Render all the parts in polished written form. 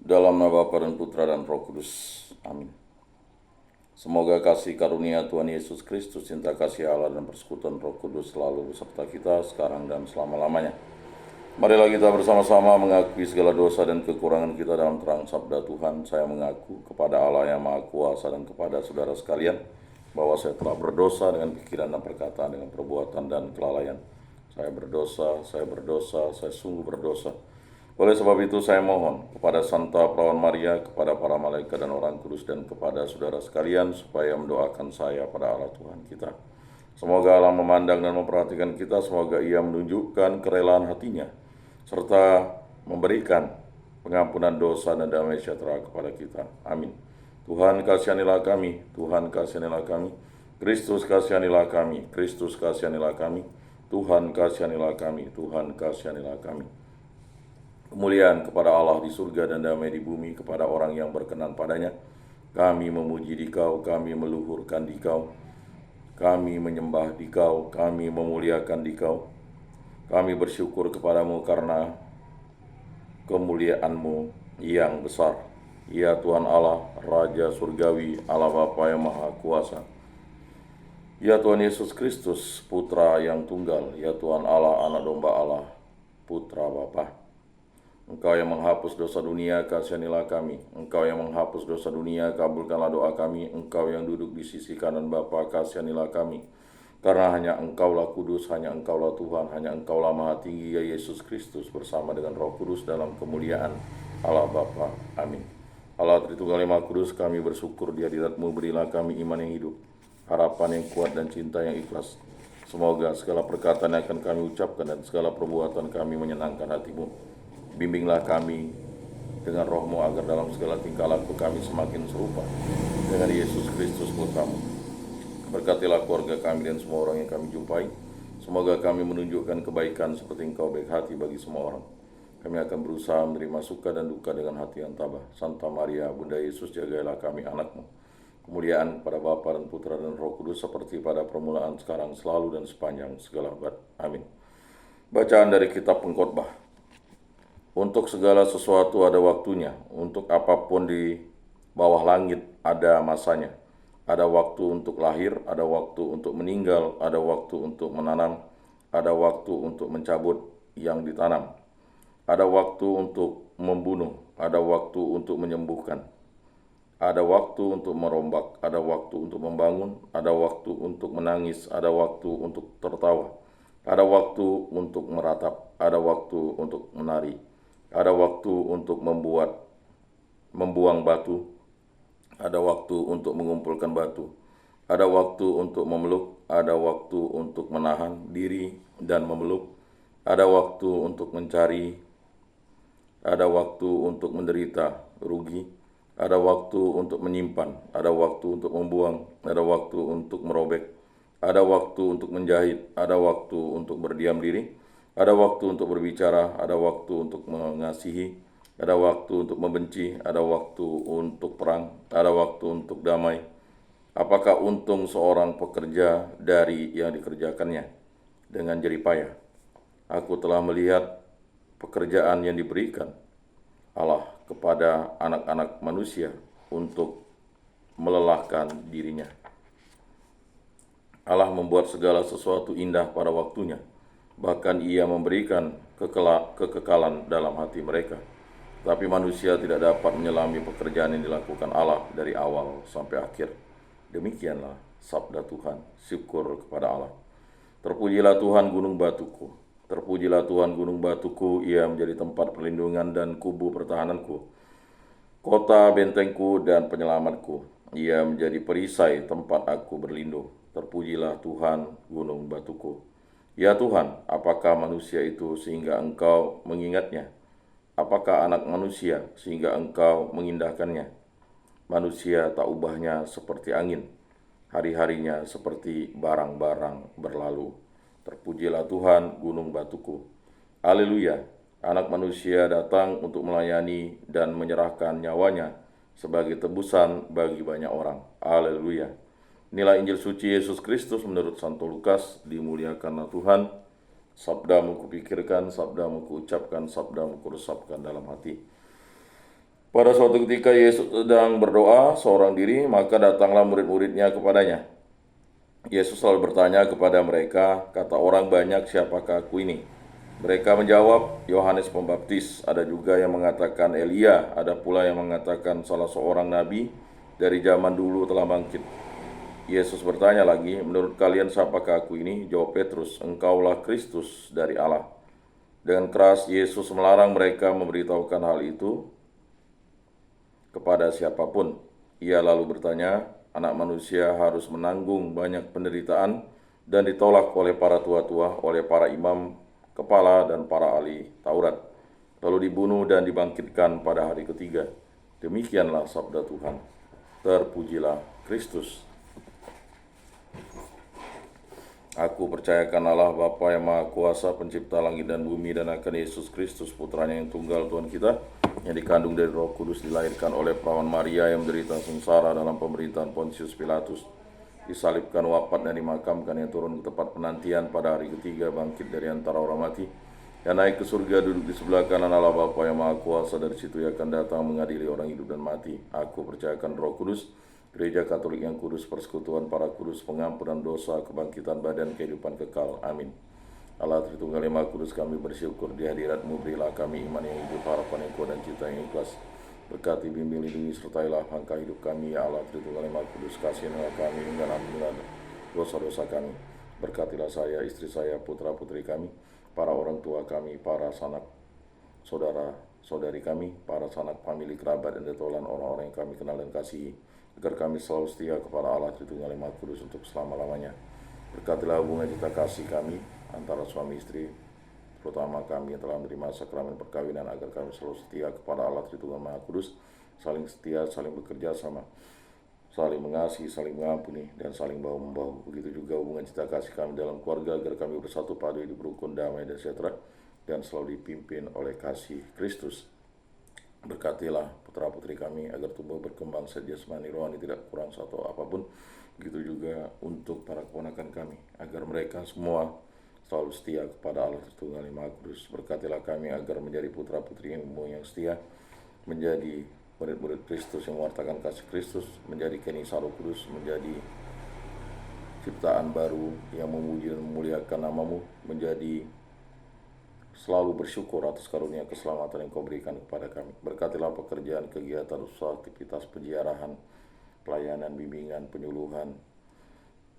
Dalam nama Bapa dan Putra dan Roh Kudus. Amin. Semoga kasih karunia Tuhan Yesus Kristus, cinta kasih Allah dan persekutuan Roh Kudus selalu beserta kita sekarang dan selama-lamanya. Marilah kita bersama-sama mengakui segala dosa dan kekurangan kita dalam terang sabda Tuhan. Saya mengaku kepada Allah yang Maha Kuasa dan kepada saudara sekalian bahwa saya telah berdosa dengan pikiran dan perkataan, dengan perbuatan dan kelalaian. Saya berdosa, saya sungguh berdosa. Oleh sebab itu saya mohon kepada Santa Perawan Maria, kepada para malaikat dan orang kudus, dan kepada saudara sekalian supaya mendoakan saya pada Allah Tuhan kita. Semoga Allah memandang dan memperhatikan kita, semoga Ia menunjukkan kerelaan hatinya, serta memberikan pengampunan dosa dan damai sejahtera kepada kita. Amin. Tuhan kasihanilah kami, Tuhan kasihanilah kami, Kristus kasihanilah kami, Kristus kasihanilah kami, Tuhan kasihanilah kami, Tuhan kasihanilah kami. Kemuliaan kepada Allah di surga dan damai di bumi kepada orang yang berkenan padanya. Kami memuji Dikau, kami meluhurkan Dikau, kami menyembah Dikau, kami memuliakan Dikau. Kami bersyukur kepadamu karena kemuliaan-Mu yang besar. Ya Tuhan Allah, Raja Surgawi, Allah Bapa yang Maha Kuasa. Ya Tuhan Yesus Kristus, Putra yang tunggal. Ya Tuhan Allah, Anak Domba Allah, Putra Bapa. Engkau yang menghapus dosa dunia, kasihanilah kami. Engkau yang menghapus dosa dunia, kabulkanlah doa kami. Engkau yang duduk di sisi kanan Bapa, kasihanilah kami. Karena hanya Engkaulah kudus, hanya Engkaulah Tuhan, hanya Engkaulah Maha Tinggi, ya Yesus Kristus, bersama dengan Roh Kudus dalam kemuliaan Allah Bapa. Amin. Allah Tritunggal yang Maha Kudus, kami bersyukur di hadirat-Mu, berilah kami iman yang hidup, harapan yang kuat dan cinta yang ikhlas. Semoga segala perkataan yang akan kami ucapkan dan segala perbuatan kami menyenangkan hati-Mu. Bimbinglah kami dengan Roh-Mu agar dalam segala tingkah laku kami semakin serupa dengan Yesus Kristus Putra-Mu. Berkatilah keluarga kami dan semua orang yang kami jumpai. Semoga kami menunjukkan kebaikan seperti Engkau baik hati bagi semua orang. Kami akan berusaha menerima suka dan duka dengan hati yang tabah. Santa Maria, Bunda Yesus, jagailah kami anak-Mu. Kemuliaan kepada Bapa dan Putra dan Roh Kudus seperti pada permulaan, sekarang, selalu, dan sepanjang segala abad. Amin. Bacaan dari Kitab Pengkhotbah. Untuk segala sesuatu ada waktunya, untuk apapun di bawah langit ada masanya. Ada waktu untuk lahir, ada waktu untuk meninggal, ada waktu untuk menanam, ada waktu untuk mencabut yang ditanam. Ada waktu untuk membunuh, ada waktu untuk menyembuhkan. Ada waktu untuk merombak, ada waktu untuk membangun, ada waktu untuk menangis, ada waktu untuk tertawa. Ada waktu untuk meratap, ada waktu untuk menari. Ada waktu untuk membuang batu, ada waktu untuk mengumpulkan batu, ada waktu untuk memeluk, ada waktu untuk menahan diri dan memeluk, ada waktu untuk mencari, ada waktu untuk menderita rugi, ada waktu untuk menyimpan, ada waktu untuk membuang, ada waktu untuk merobek, ada waktu untuk menjahit, ada waktu untuk berdiam diri, ada waktu untuk berbicara, ada waktu untuk mengasihi, ada waktu untuk membenci, ada waktu untuk perang, ada waktu untuk damai. Apakah untung seorang pekerja dari yang dikerjakannya dengan jerih payah? Aku telah melihat pekerjaan yang diberikan Allah kepada anak-anak manusia untuk melelahkan dirinya. Allah membuat segala sesuatu indah pada waktunya. Bahkan Ia memberikan kekekalan dalam hati mereka. Tapi manusia tidak dapat menyelami pekerjaan yang dilakukan Allah dari awal sampai akhir. Demikianlah sabda Tuhan. Syukur kepada Allah. Terpujilah Tuhan gunung batuku. Terpujilah Tuhan gunung batuku. Ia menjadi tempat perlindungan dan kubu pertahananku, kota bentengku dan penyelamatku. Ia menjadi perisai tempat aku berlindung. Terpujilah Tuhan gunung batuku. Ya Tuhan, apakah manusia itu sehingga Engkau mengingatnya? Apakah anak manusia sehingga Engkau mengindahkannya? Manusia tak ubahnya seperti angin, hari-harinya seperti barang-barang berlalu. Terpujilah Tuhan gunung batuku. Haleluya, anak manusia datang untuk melayani dan menyerahkan nyawanya sebagai tebusan bagi banyak orang. Haleluya. Inilah Injil suci Yesus Kristus menurut Santo Lukas. Dimuliakanlah Tuhan. Sabda-Mu kupikirkan, sabda-Mu kuucapkan, sabda-Mu kuresapkan dalam hati. Pada suatu ketika Yesus sedang berdoa seorang diri, maka datanglah murid-muridnya kepadanya. Yesus selalu bertanya kepada mereka, kata orang banyak, siapakah aku ini? Mereka menjawab, Yohanes Pembaptis, ada juga yang mengatakan Elia, ada pula yang mengatakan salah seorang nabi dari zaman dulu telah bangkit. Yesus bertanya lagi, menurut kalian siapakah aku ini? Jawab Petrus, engkaulah Kristus dari Allah. Dengan keras Yesus melarang mereka memberitahukan hal itu kepada siapapun. Ia lalu bertanya, anak manusia harus menanggung banyak penderitaan dan ditolak oleh para tua-tua, oleh para imam kepala dan para ahli Taurat, lalu dibunuh dan dibangkitkan pada hari ketiga. Demikianlah sabda Tuhan. Terpujilah Kristus. Aku percayakan Allah Bapa yang Maha Kuasa, pencipta langit dan bumi, dan akan Yesus Kristus, putranya yang tunggal Tuhan kita, yang dikandung dari Roh Kudus, dilahirkan oleh perawan Maria, yang menderita sengsara dalam pemerintahan Pontius Pilatus, disalibkan, wafat, dan dimakamkan, yang turun ke tempat penantian, pada hari ketiga bangkit dari antara orang mati, yang naik ke surga, duduk di sebelah kanan Allah Bapa yang Maha Kuasa. Dari situ ia akan datang mengadili orang hidup dan mati. Aku percayakan Roh Kudus, Gereja Katolik yang kudus, persekutuan para kudus, pengampunan dosa, kebangkitan badan, kehidupan kekal. Amin. Allah Tritunggal yang Maha Kudus, kami bersyukur di hadirat-Mu. Berilah kami iman yang hidup, harapan yang kuat, dan cita yang ikhlas. Berkati, bimbing, lindungi, sertailah langkah hidup kami, ya Allah Tritunggal yang Maha Kudus. Kasihilah kami dan ampunilah dosa-dosa kami. Berkatilah saya, istri saya, putra-putri kami, para orang tua kami, para sanak saudara-saudari kami, para sanak famili, kerabat, dan detolan orang-orang yang kami kenal dan kasihi, agar kami selalu setia kepada Allah Tritunggal yang Maha Kudus untuk selama-lamanya. Berkatilah hubungan cinta kasih kami antara suami istri, terutama kami yang telah menerima sakramen perkawinan, agar kami selalu setia kepada Allah Tritunggal Maha Kudus, saling setia, saling bekerja sama, saling mengasihi, saling mengampuni, dan saling bahu-membahu. Begitu juga hubungan cinta kasih kami dalam keluarga, agar kami bersatu padu, hidup rukun, damai, dan sejahtera, dan selalu dipimpin oleh kasih Kristus. Berkatilah putra-putri kami agar tumbuh berkembang secara jasmani rohani, tidak kurang satu apapun. Begitu juga untuk para keponakan kami, agar mereka semua selalu setia kepada Allah Tritunggal yang Maha Kudus. Berkatilah kami agar menjadi putra-putri-Mu yang setia, menjadi murid-murid Kristus yang mewartakan kasih Kristus, menjadi kenisa Roh Kudus, menjadi ciptaan baru yang memuji dan memuliakan nama-Mu, menjadi selalu bersyukur atas karunia keselamatan yang Kau berikan kepada kami. Berkatilah pekerjaan, kegiatan, usaha, aktivitas penjarahan, pelayanan, bimbingan, penyuluhan,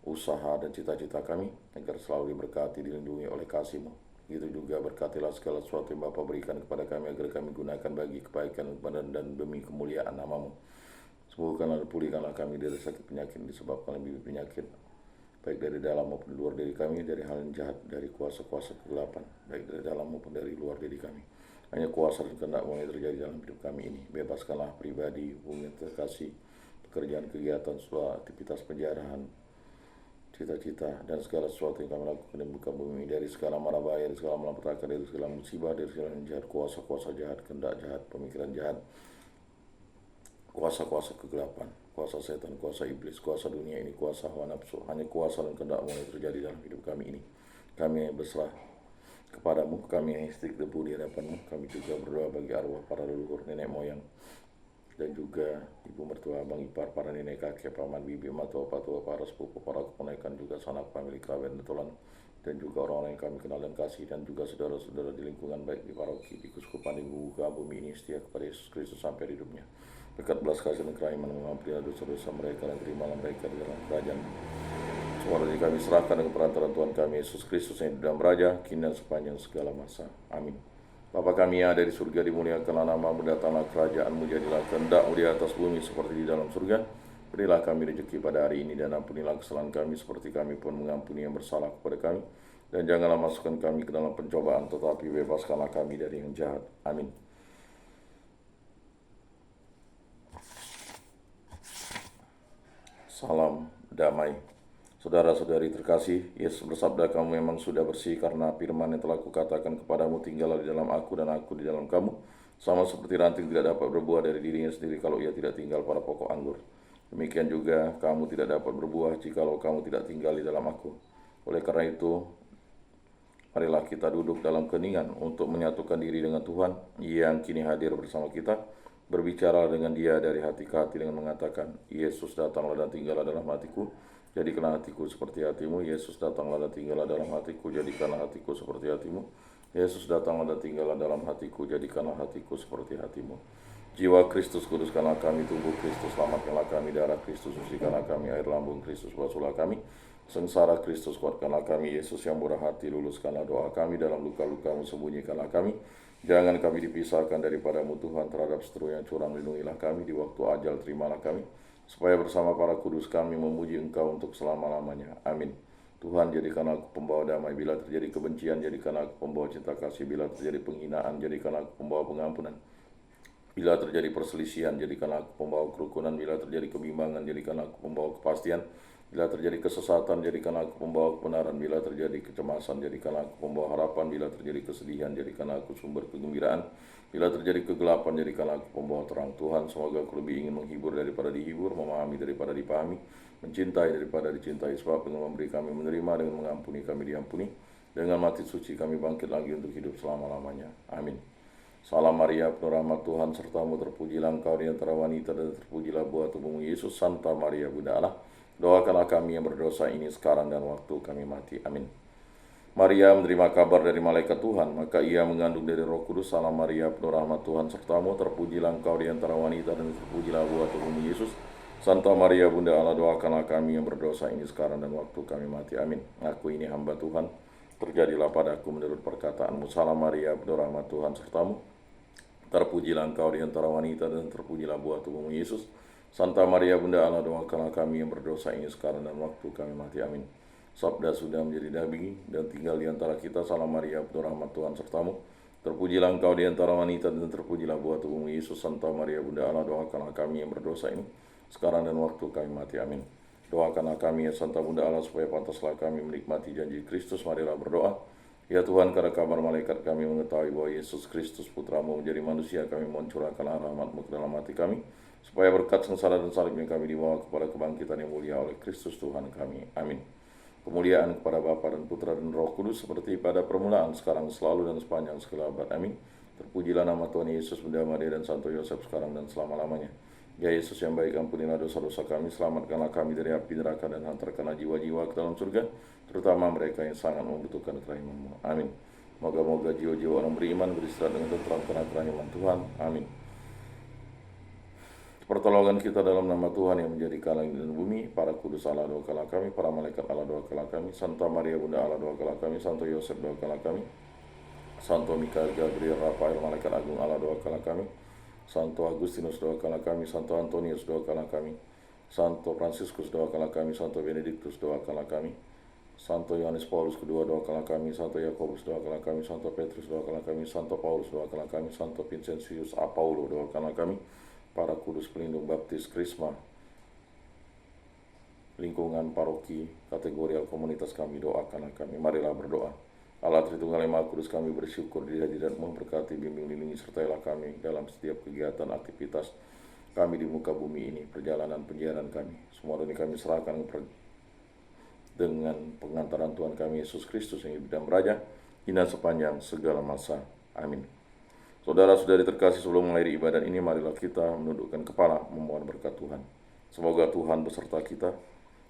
usaha, dan cita-cita kami, agar selalu diberkati, dilindungi oleh kasih-Mu. Begitu juga berkatilah segala sesuatu yang Bapa berikan kepada kami, agar kami gunakan bagi kebaikan dan demi kemuliaan nama-Mu. Sembuhkanlah dan pulihkanlah kami dari sakit penyakit disebabkan oleh penyakit, baik dari dalam maupun di luar diri kami, dari hal yang jahat, dari kuasa-kuasa kegelapan, baik dari dalam maupun dari luar diri kami. Hanya kuasa dan kehendak-Mu yang terjadi dalam hidup kami ini. Bebaskanlah pribadi, hubungan terkasih, pekerjaan, kegiatan, suatu aktivitas penjarahan, cita-cita, dan segala sesuatu yang kami lakukan di muka bumi, dari segala mara bahaya, dari segala malapetaka, dari segala musibah, dari segala yang jahat, kuasa-kuasa jahat, kehendak jahat, pemikiran jahat, kuasa-kuasa kegelapan, kuasa setan, kuasa iblis, kuasa dunia ini, kuasa hawa nafsu. Hanya kuasa dan kehendak-Mu yang terjadi dalam hidup kami ini. Kami yang berserah kepada-Mu, kami yang istik debu di hadapan-Mu. Kami juga berdoa bagi arwah para leluhur, nenek moyang, dan juga ibu mertua, abang ipar, para nenek kakek, paman, bibi, matua, patua, para sepupu, para keponakan, juga sanak famili, kerabat, dan tolan, dan juga orang-orang yang kami kenal dan kasih, dan juga saudara-saudara di lingkungan, baik di paroki, di kuskupan, di muka bumi ini, setia kepada Yesus Kristus sampai hidupnya. Berkat belas kasih dan kerahiman mengampuni dosa-dosa mereka, dan terimalah mereka di dalam kerajaan. Semua dari kami serahkan dengan perantaraan Tuhan kami Yesus Kristus yang dalam Raja, kini dan sepanjang segala masa. Amin. Bapa kami yang ada di surga, dimuliakanlah nama-Mu, datanglah kerajaan-Mu, jadilah kehendak-Mu di atas bumi seperti di dalam surga. Berilah kami rezeki pada hari ini, dan ampunilah kesalahan kami seperti kami pun mengampuni yang bersalah kepada kami. Dan janganlah masukkan kami ke dalam pencobaan, tetapi bebaskanlah kami dari yang jahat. Amin. Salam damai. Saudara-saudari terkasih, Yesus bersabda, kamu memang sudah bersih karena firman yang telah kukatakan kepadamu, tinggallah di dalam aku dan aku di dalam kamu. Sama seperti ranting tidak dapat berbuah dari dirinya sendiri kalau ia tidak tinggal pada pokok anggur. Demikian juga kamu tidak dapat berbuah jikalau kamu tidak tinggal di dalam aku. Oleh karena itu, marilah kita duduk dalam keheningan untuk menyatukan diri dengan Tuhan yang kini hadir bersama kita. Berbicara dengan dia dari hati ke hati dengan mengatakan, Yesus datanglah dan tinggallah dalam hatiku, jadikanlah hatiku seperti hatimu. Yesus datanglah dan tinggallah dalam hatiku, jadikanlah hatiku seperti hatimu. Yesus datanglah dan tinggallah dalam hatiku, jadikanlah hatiku seperti hatimu. Jiwa Kristus kuduskanlah kami, tubuh Kristus selamatkanlah kami, darah Kristus sucikanlah kami, air lambung Kristus basuhlah kami, sengsara Kristus kuatkanlah kami. Yesus yang murah hati, luluskanlah doa kami, dalam luka-lukamu sembunyikanlah kami. Jangan kami dipisahkan daripadamu Tuhan, terhadap seteru yang curang lindungilah kami, di waktu ajal terimalah kami, supaya bersama para kudus kami memuji Engkau untuk selama-lamanya. Amin. Tuhan, jadikan aku pembawa damai. Bila terjadi kebencian, jadikan aku pembawa cinta kasih. Bila terjadi penghinaan, jadikan aku pembawa pengampunan. Bila terjadi perselisihan, jadikan aku pembawa kerukunan. Bila terjadi kebimbangan, jadikan aku pembawa kepastian. Bila terjadi kesesatan, jadikan aku pembawa kebenaran. Bila terjadi kecemasan, jadikan aku pembawa harapan. Bila terjadi kesedihan, jadikan aku sumber kegembiraan. Bila terjadi kegelapan, jadikan aku pembawa terang. Tuhan, semoga aku lebih ingin menghibur daripada dihibur, memahami daripada dipahami, mencintai daripada dicintai. Sebab dengan memberi kami menerima, dengan mengampuni kami diampuni, dengan mati suci kami bangkit lagi untuk hidup selama-lamanya. Amin. Salam Maria, penuh rahmat Tuhan sertamu, terpujilah engkau di antara wanita dan terpujilah buah tubuhmu Yesus. Santa Maria Bunda Allah, doakanlah kami yang berdosa ini sekarang dan waktu kami mati. Amin. Maria menerima kabar dari malaikat Tuhan, maka ia mengandung dari Roh Kudus. Salam Maria, penuh rahmat Tuhan sertamu, terpujilah engkau di antara wanita dan terpujilah buah tubuhmu Yesus. Santa Maria Bunda Allah, doakanlah kami yang berdosa ini sekarang dan waktu kami mati. Amin. Aku ini hamba Tuhan, terjadilah padaku menurut perkataanmu. Salam Maria, penuh rahmat Tuhan sertamu, terpujilah engkau di antara wanita dan terpujilah buah tubuhmu Yesus. Santa Maria Bunda Allah, doakanlah kami yang berdosa ini sekarang dan waktu kami mati. Amin. Sabda sudah menjadi daging dan tinggal di antara kita. Salam Maria, penuh rahmat Tuhan sertamu, terpujilah engkau di antara wanita dan terpujilah buah tubuhmu Yesus. Santa Maria Bunda Allah, doakanlah kami yang berdosa ini sekarang dan waktu kami mati. Amin. Doakanlah kami ya Santa Bunda Allah, supaya pantaslah kami menikmati janji Kristus. Marilah berdoa. Ya Tuhan, karena kabar malaikat kami mengetahui bahwa Yesus Kristus Putramu menjadi manusia, kami mohon curahkanlah rahmat-Mu ke dalam hati kami, supaya berkat sengsara dan salibnya kami dibawa kepada kebangkitan yang mulia oleh Kristus Tuhan kami. Amin. Kemuliaan kepada Bapa dan Putra dan Roh Kudus, seperti pada permulaan, sekarang, selalu, dan sepanjang segala abad. Amin. Terpujilah nama Tuhan Yesus, Bunda Maria dan Santo Yosef, sekarang dan selama-lamanya. Ya Yesus yang baik, ampunilah dosa-dosa kami, selamatkanlah kami dari api neraka, dan hantarkanlah jiwa-jiwa ke dalam surga, terutama mereka yang sangat membutuhkan kerahiman-Mu. Amin. Moga-moga jiwa-jiwa orang beriman beristirahat dengan tentram karena kerahiman Tuhan. Amin. Pertolongan kita dalam nama Tuhan yang menjadikan langit dan bumi. Para kudus Allah, doakanlah kami. Para malaikat Allah, doakanlah kami. Santa Maria Bunda Allah, doakanlah kami. Santo Yosef, doakanlah kami. Santo Mikael, Gabriel, Rafael, malaikat agung Allah, doakanlah kami. Santo Agustinus, doakanlah kami. Santo Antonius, doakanlah kami. Santo Fransiskus, doakanlah kami. Santo Benediktus, doakanlah kami. Santo Yohanes Paulus kedua, doakanlah kami. Santo Yakobus, doakanlah kami. Santo Petrus, doakanlah kami. Santo Paulus, doakanlah kami. Santo Vincentius Apaulo, doakanlah kami. Para kudus pelindung baptis Krisma, lingkungan paroki kategorial komunitas kami, doakanlah kami. Marilah berdoa. Allah Tritunggal yang Maha Kudus, kami bersyukur di hadirat-Mu, berkati, bimbing, lindungi, sertailah kami dalam setiap kegiatan aktivitas kami di muka bumi ini, perjalanan penyiaran kami. Semua ini kami serahkan dengan pengantaran Tuhan kami Yesus Kristus yang hidup dan beraja, hina sepanjang segala masa. Amin. Saudara-saudari terkasih, sebelum mengakhiri ibadat ini, marilah kita menundukkan kepala memohon berkat Tuhan. Semoga Tuhan beserta kita,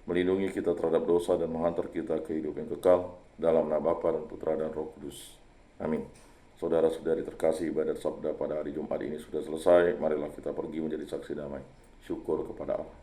melindungi kita terhadap dosa dan menghantar kita ke hidup yang kekal, dalam nama Bapa dan Putra dan Roh Kudus. Amin. Saudara-saudari terkasih, ibadat sabda pada hari Jumat ini sudah selesai. Marilah kita pergi menjadi saksi damai. Syukur kepada Allah.